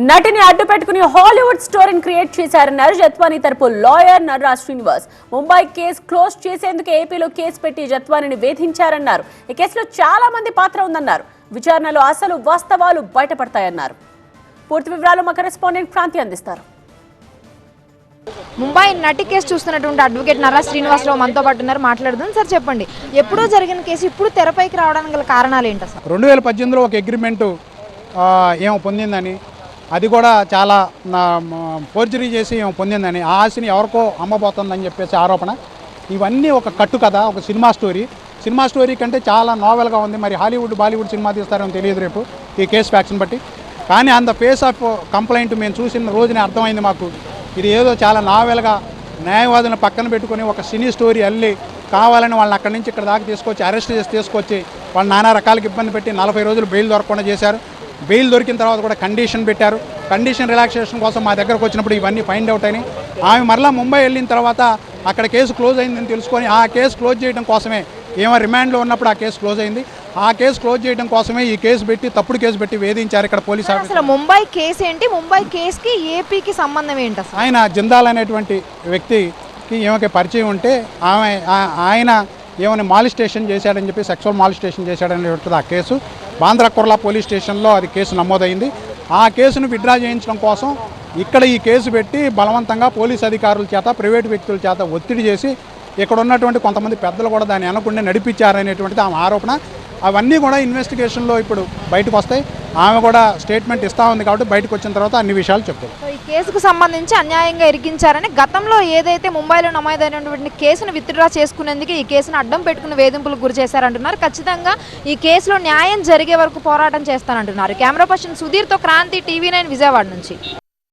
నటిని అడ్డు పెట్టుకుని హాలీవుడ్ స్టోరీని క్రియేట్ చేశారన్నారు జత్వానీ తరపు lawyer Narraj Srinivas. Mumbai case close చేసేందుకు ఏపీలో కేసు పెట్టి జత్వానీని వేధించారన్నారు. ఈ కేసులో చాలా మంది పాత్ర ఉందన్నారు. విచారణలో అసలు వాస్తవాలు బయటపడతాయన్నారు. పూర్తి వివరాలు మా కరెస్పాండెంట్ క్రాంతి అందిస్తారు. ముంబై నటి కేసు చూస్తున్నటువంటి అడ్వకేట్ నర్రాజ్ శ్రీనివాసరావు మనతో పాటు ఉన్నారు. మాట్లాడుదాం. సార్ చెప్పండి, ఎప్పుడో జరిగిన కేసు ఇప్పుడు తెరపైకి రావడానికి గల కారణాలు ఏంటి? సార్ 2018లో ఒక అగ్రిమెంట్ ఏమో పొందిందని, అది కూడా చాలా ఫోర్జరీ చేసి ఏమో పొందిందని, ఆ ఆశని ఎవరికో అమ్మబోతుందని చెప్పేసి ఆరోపణ. ఇవన్నీ ఒక కట్టు కదా, ఒక సినిమా స్టోరీ కంటే చాలా నావెల్గా ఉంది. మరి హాలీవుడ్ బాలీవుడ్ సినిమా తీస్తారని తెలియదు రేపు ఈ కేసు ఫ్యాక్షన్ బట్టి. కానీ on the face of complaint మేము చూసిన రోజునే అర్థమైంది మాకు, ఇది ఏదో చాలా నావెల్గా న్యాయవాదులను పక్కన పెట్టుకొని ఒక సినీ స్టోరీ అల్లి కావాలని వాళ్ళని అక్కడి నుంచి ఇక్కడ దాకా తీసుకొచ్చి అరెస్ట్ చేసి తీసుకొచ్చి వాళ్ళు నానా రకాలకు ఇబ్బంది పెట్టి 40 రోజులు బెయిల్ దొరకకుండా చేశారు. బెయిల్ దొరికిన తర్వాత కూడా కండిషన్ పెట్టారు. కండిషన్ రిలాక్సేషన్ కోసం మా దగ్గరకు వచ్చినప్పుడు ఇవన్నీ ఫైండ్ అవుట్ అయినాయి. ఆమె మరలా ముంబై వెళ్ళిన తర్వాత అక్కడ కేసు క్లోజ్ అయిందని తెలుసుకొని ఆ కేసు క్లోజ్ చేయడం కోసమే, ఏమో రిమాండ్లో ఉన్నప్పుడు ఆ కేసు క్లోజ్ అయింది, ఆ కేసు క్లోజ్ చేయడం కోసమే ఈ కేసు పెట్టి తప్పుడు కేసు పెట్టి వేధించారు ఇక్కడ పోలీసు ఆఫీసర్. అసలు ముంబై కేసు ఏంటి? ముంబై కేసుకి ఏపీకి సంబంధం ఏంటి? ఆయన జిందాల్ అనేటువంటి వ్యక్తికి ఏమకి పరిచయం ఉంటే ఆయన ఏమైనా మాలిస్టేషన్ చేశాడని చెప్పి, సెక్సువల్ మాలిస్టేషన్ చేశాడనేటువంటిది ఆ కేసు. బాంద్రా కుర్లా పోలీస్ స్టేషన్లో అది కేసు నమోదైంది. ఆ కేసును విత్డ్రా చేయించడం కోసం ఇక్కడ ఈ కేసు పెట్టి బలవంతంగా పోలీస్ అధికారుల చేత, ప్రైవేటు వ్యక్తుల చేత ఒత్తిడి చేసి ఇక్కడ ఉన్నటువంటి కొంతమంది పెద్దలు కూడా దాన్ని అనకుండా నడిపించారనేటువంటిది ఆమె ఆరోపణ. అవన్నీ కూడా ఇన్వెస్టిగేషన్లో ఇప్పుడు బయటకు వస్తాయి. ఆమె కూడా స్టేట్మెంట్ ఇస్తూ ఉంది కాబట్టి బయటకు వచ్చిన తర్వాత అన్ని విషయాలు చెప్తారు. ఈ కేసుకు సంబంధించి అన్యాయంగా ఇరికించారని గతంలో ఏదైతే ముంబైలో నమోదైనటువంటి కేసును విత్డ్రా చేసుకునేందుకు ఈ కేసును అడ్డం పెట్టుకుని వేధింపులకు గురి చేశారంటున్నారు. ఖచ్చితంగా ఈ కేసులో న్యాయం జరిగే వరకు పోరాటం చేస్తానంటున్నారు. కెమెరా పర్సన్ సుధీర్తో క్రాంతి, TV9 విజయవాడ నుంచి.